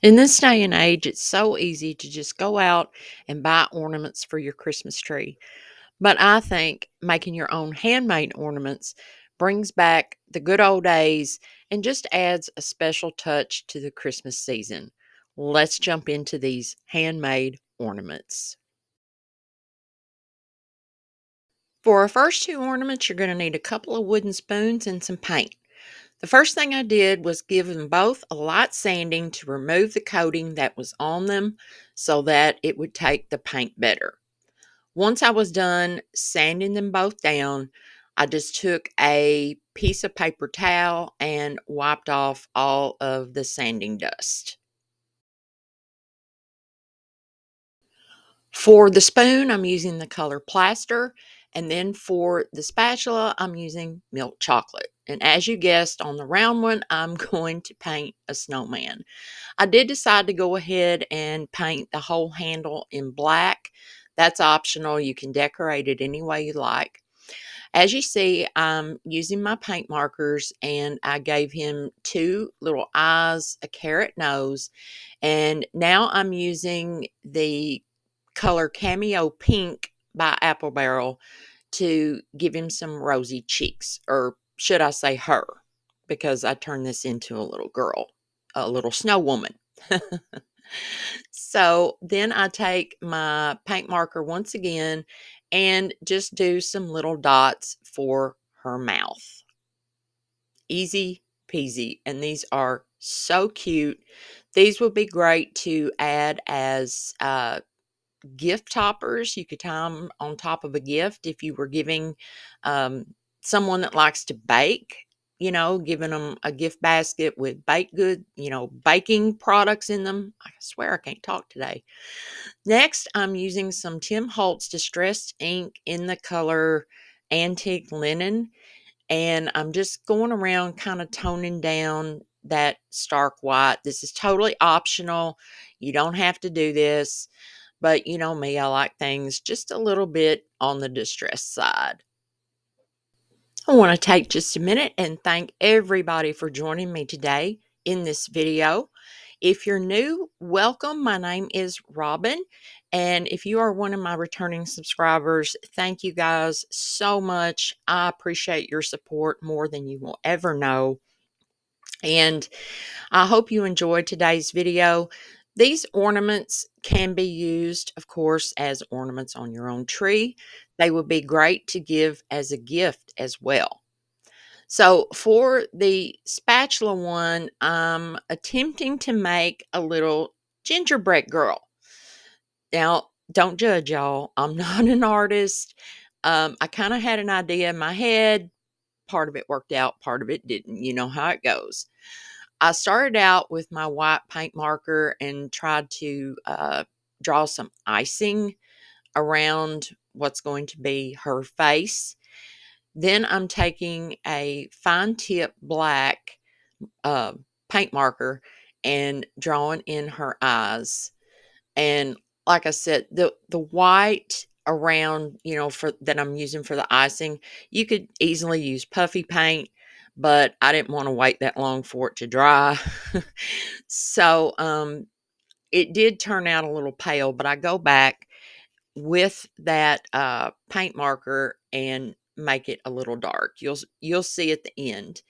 In this day and age, it's so easy to just go out and buy ornaments for your Christmas tree. But I think making your own handmade ornaments brings back the good old days and just adds a special touch to the Christmas season. Let's jump into these handmade ornaments. For our first two ornaments, you're going to need a couple of wooden spoons and some paint. The first thing I did was give them both a light sanding to remove the coating that was on them so that it would take the paint better. Once I was done sanding them both down, I just took a piece of paper towel and wiped off all of the sanding dust. For the spoon, I'm using the color plaster, and then for the spatula, I'm using milk chocolate. And as you guessed, on the round one, I'm going to paint a snowman. I did decide to go ahead and paint the whole handle in black. That's optional. You can decorate it any way you like. As you see, I'm using my paint markers, and I gave him two little eyes, a carrot nose, and now I'm using the color Cameo Pink by Apple Barrel to give him some rosy cheeks, or should I say her, because I turned this into a little girl, a little snow woman. So then I take my paint marker once again and just do some little dots for her mouth. Easy peasy. And these are so cute. These would be great to add as gift toppers. You could tie them on top of a gift if you were giving um, someone that likes to bake, giving them a gift basket with baked good, baking products in them. I swear I can't talk today. Next, I'm using some Tim Holtz Distressed ink in the color Antique Linen, and I'm just going around kind of toning down that stark white. This is totally optional. You don't have to do this, but you know me, I like things just a little bit on the distressed side. I want to take just a minute and thank everybody for joining me today in this video. If you're new, welcome. My name is Robin. And if you are one of my returning subscribers, thank you guys so much. I appreciate your support more than you will ever know. And I hope you enjoyed today's video. These ornaments can be used, of course, as ornaments on your own tree. They would be great to give as a gift as well. So for the spatula one, I'm attempting to make a little gingerbread girl. Now, don't judge y'all. I'm not an artist. I kind of had an idea in my head. Part of it worked out, part of it didn't. You know how it goes. I started out with my white paint marker and tried to draw some icing around what's going to be her face. Then I'm taking a fine tip black uh, paint marker and drawing in her eyes. And like I said, the white around, for that I'm using for the icing, you could easily use puffy paint, but I didn't want to wait that long for it to dry. So it did turn out a little pale, but I go back with that paint marker and make it a little dark. You'll see at the end.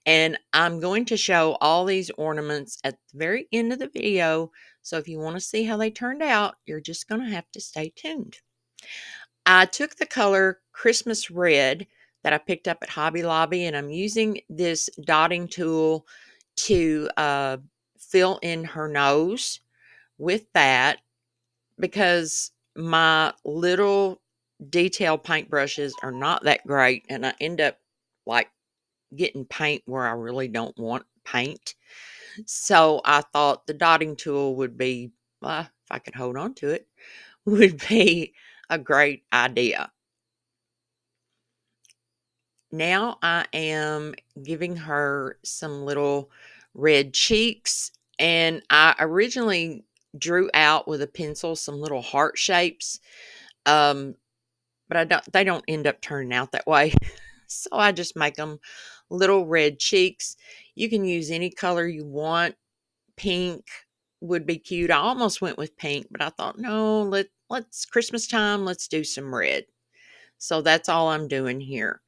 And I'm going to show all these ornaments at the very end of the video. So if you want to see how they turned out, you're just going to have to stay tuned. I took the color Christmas Red that I picked up at Hobby Lobby, and I'm using this dotting tool to fill in her nose with that, because my little detail paintbrushes are not that great, and I end up like getting paint where I really don't want paint. So I thought the dotting tool would be, if I could hold on to it, would be a great idea. Now I am giving her some little red cheeks, and I originally drew out with a pencil some little heart shapes. Um, but they don't end up turning out that way. So I just make them little red cheeks. You can use any color you want, pink, would be cute. I almost went with pink, but I thought, no, let's Christmas time, let's do some red. So that's all I'm doing here.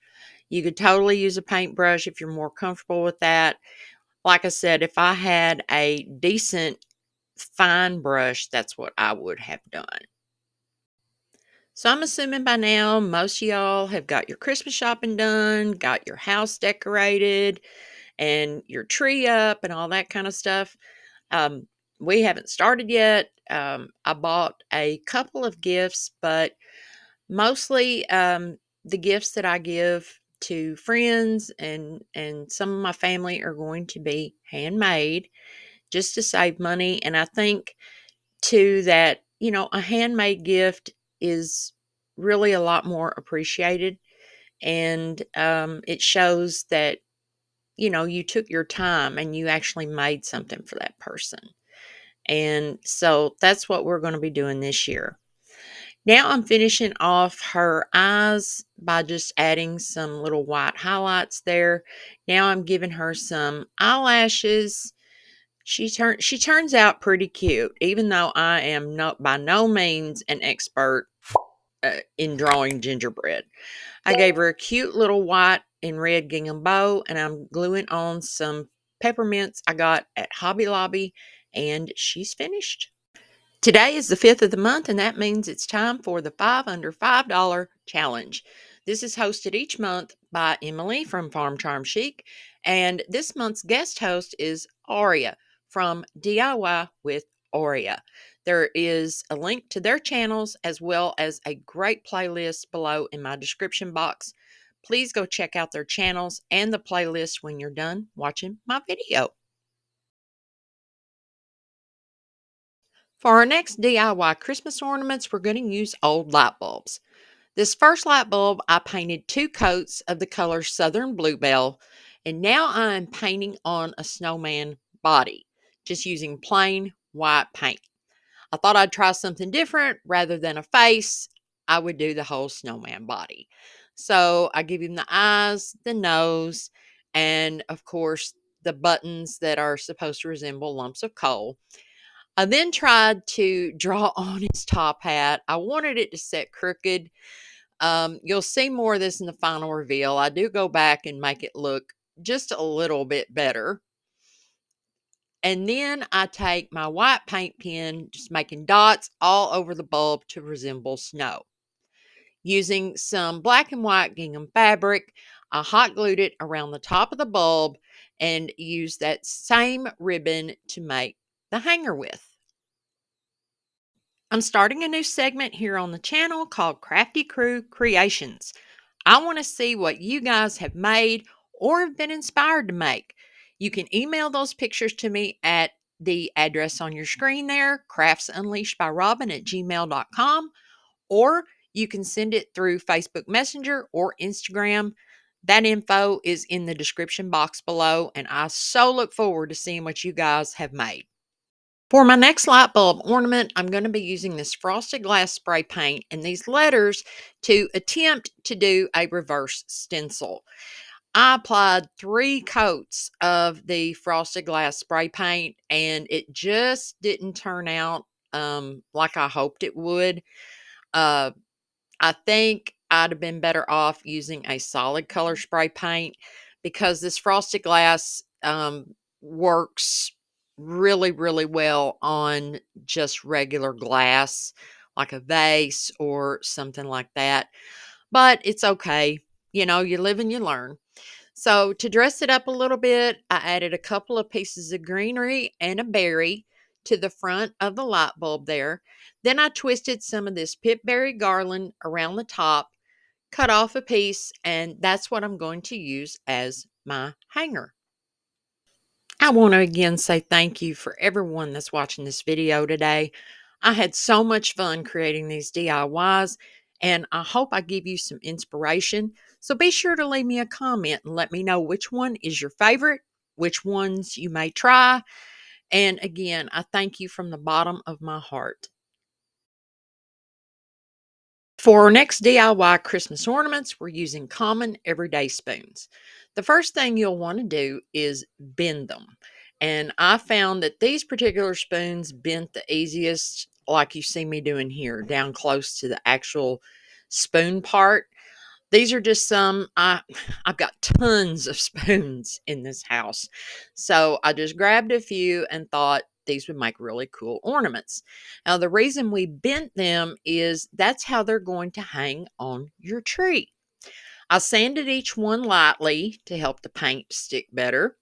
You could totally use a paintbrush if you're more comfortable with that. Like I said, if I had a decent fine brush, that's what I would have done. So I'm assuming by now most of y'all have got your Christmas shopping done, got your house decorated, and your tree up and all that kind of stuff. Um, we haven't started yet. I bought a couple of gifts, but mostly the gifts that I give to friends and some of my family are going to be handmade just to save money. And I think too that, a handmade gift is really a lot more appreciated. And it shows that, you took your time and you actually made something for that person. And so that's what we're going to be doing this year. Now I'm finishing off her eyes by just adding some little white highlights there. Now I'm giving her some eyelashes. She turns out pretty cute, even though I am by no means an expert in drawing gingerbread. I gave her a cute little white and red gingham bow, and I'm gluing on some peppermints I got at Hobby Lobby, and she's finished. Today is the 5th of the month, and that means it's time for the 5 under $5 challenge. This is hosted each month by Emily from Farm Charm Chic, and this month's guest host is Aurea from DIY with Aurea. There is a link to their channels as well as a great playlist below in my description box. Please go check out their channels and the playlist when you're done watching my video. For our next DIY Christmas ornaments, we're going to use old light bulbs. This first light bulb, I painted 2 coats of the color Southern Bluebell, and now I'm painting on a snowman body, just using plain white paint. I thought I'd try something different. Rather than a face, I would do the whole snowman body. So I give him the eyes, the nose, and of course, the buttons that are supposed to resemble lumps of coal. I then tried to draw on his top hat. I wanted it to set crooked. You'll see more of this in the final reveal. I do go back and make it look just a little bit better. And then I take my white paint pen, just making dots all over the bulb to resemble snow. Using some black and white gingham fabric, I hot glued it around the top of the bulb and used that same ribbon to make the hanger with. I'm starting a new segment here on the channel called Crafty Crew Creations. I want to see what you guys have made or have been inspired to make. You can email those pictures to me at the address on your screen there, craftsunleashedbyrobin@gmail.com, or you can send it through Facebook Messenger or Instagram. That info is in the description box below, and I so look forward to seeing what you guys have made. For my next light bulb ornament, I'm going to be using this frosted glass spray paint and these letters to attempt to do a reverse stencil. I applied 3 coats of the frosted glass spray paint and it just didn't turn out like I hoped it would. Uh, I think I'd have been better off using a solid color spray paint because this frosted glass works really, really well on just regular glass, like a vase or something like that. But it's okay. You live and you learn. So to dress it up a little bit, I added a couple of pieces of greenery and a berry to the front of the light bulb there. Then I twisted some of this pipberry garland around the top, cut off a piece, and that's what I'm going to use as my hanger. I want to again say thank you for everyone that's watching this video today. I had so much fun creating these DIYs, and I hope I give you some inspiration. So be sure to leave me a comment and let me know which one is your favorite, which ones you may try. And again, I thank you from the bottom of my heart. For our next DIY Christmas ornaments, we're using common everyday spoons. The first thing you'll want to do is bend them. And I found that these particular spoons bent the easiest, like you see me doing here, down close to the actual spoon part. These are just some, I've got tons of spoons in this house. So I just grabbed a few and thought these would make really cool ornaments. Now, the reason we bent them is that's how they're going to hang on your tree. I sanded each one lightly to help the paint stick better,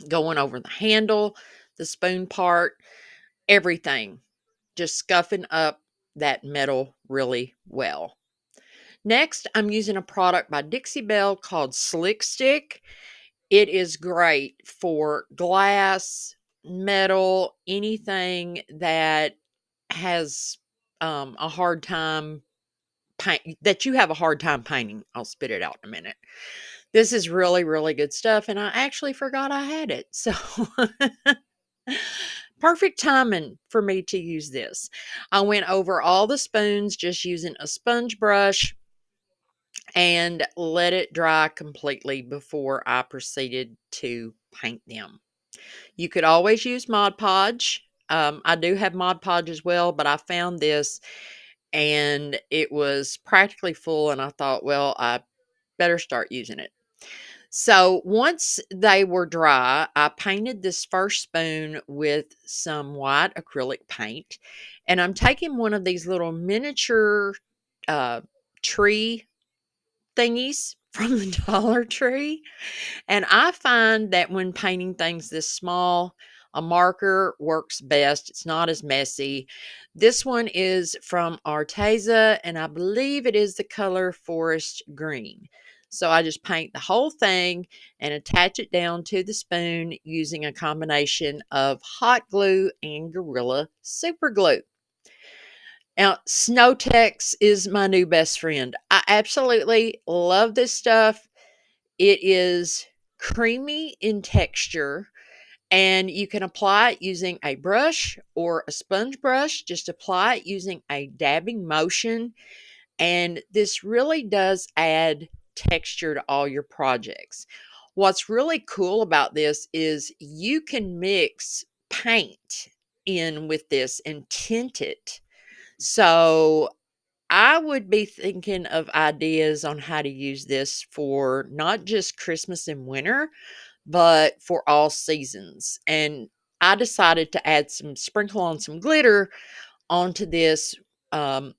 going over the handle, the spoon part, everything, just scuffing up that metal really well. Next, I'm using a product by Dixie Belle called Slick Stick. It is great for glass, metal, anything that has a hard time that you have a hard time painting. I'll spit it out in a minute. This is really, really good stuff, and I actually forgot I had it. So perfect timing for me to use this. I went over all the spoons just using a sponge brush and let it dry completely before I proceeded to paint them. You could always use Mod Podge. I do have Mod Podge as well, but I found this and it was practically full, and I thought, well, I better start using it. So once they were dry, I painted this first spoon with some white acrylic paint, and I'm taking one of these little miniature tree thingies from the Dollar Tree. And I find that when painting things this small, a marker works best. It's not as messy. This one is from Arteza, and I believe it is the color forest green. So I just paint the whole thing and attach it down to the spoon using a combination of hot glue and Gorilla Super Glue. Now, Snowtex is my new best friend. I absolutely love this stuff. It is creamy in texture, and you can apply it using a brush or a sponge brush. Just apply it using a dabbing motion, and this really does add texture to all your projects. What's really cool about this is you can mix paint in with this and tint it. So I would be thinking of ideas on how to use this for not just Christmas and winter, but for all seasons. And I decided to add sprinkle on some glitter onto this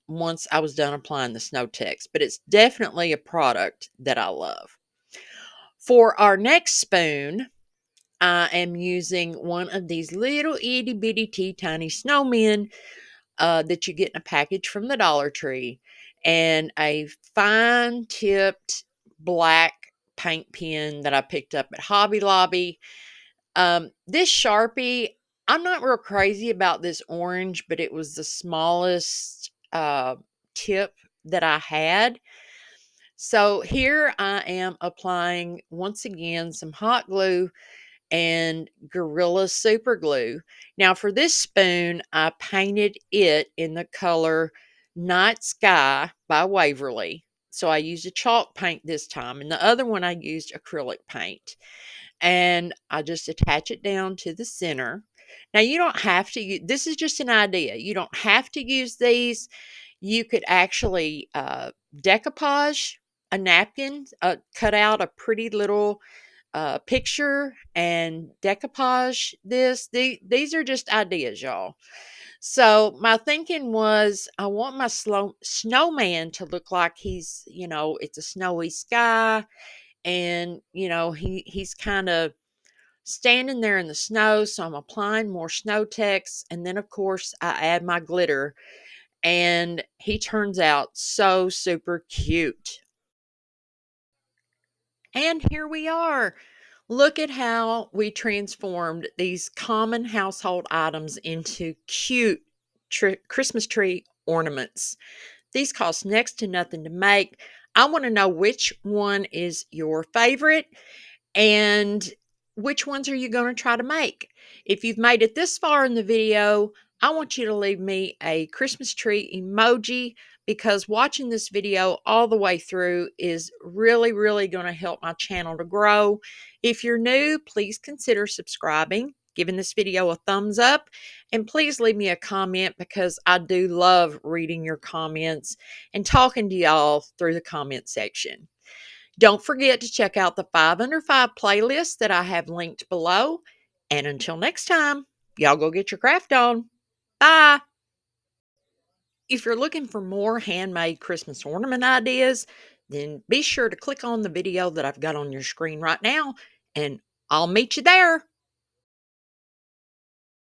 once I was done applying the Snow Text. But it's definitely a product that I love. For our next spoon, I am using one of these little itty bitty tea tiny snowmen that you get in a package from the Dollar Tree, and a fine tipped black paint pen that I picked up at Hobby Lobby. This Sharpie, I'm not real crazy about this orange, but it was the smallest tip that I had. So here I am applying once again some hot glue and Gorilla Super Glue. Now for this spoon, I painted it in the color Night Sky by Waverly. So I used a chalk paint this time, and the other one I used acrylic paint. And I just attach it down to the center. Now you don't have to use, this is just an idea. You don't have to use these. You could actually decoupage a napkin, cut out a pretty little picture and decoupage this. These are just ideas, y'all. So my thinking was I want my snowman to look like he's, it's a snowy sky, and he's kind of standing there in the snow. So I'm applying more snow text, and then of course I add my glitter, and he turns out so super cute. And here we are. Look at how we transformed these common household items into cute Christmas tree ornaments. These cost next to nothing to make. I want to know which one is your favorite and which ones are you going to try to make. If you've made it this far in the video, I want you to leave me a Christmas tree emoji because watching this video all the way through is really going to help my channel to grow. If you're new, please consider subscribing, giving this video a thumbs up, and please leave me a comment because I do love reading your comments and talking to y'all through the comment section. Don't forget to check out the 5 Under 5 playlist that I have linked below. And until next time, y'all go get your craft on. Bye. If you're looking for more handmade Christmas ornament ideas, then be sure to click on the video that I've got on your screen right now, and I'll meet you there.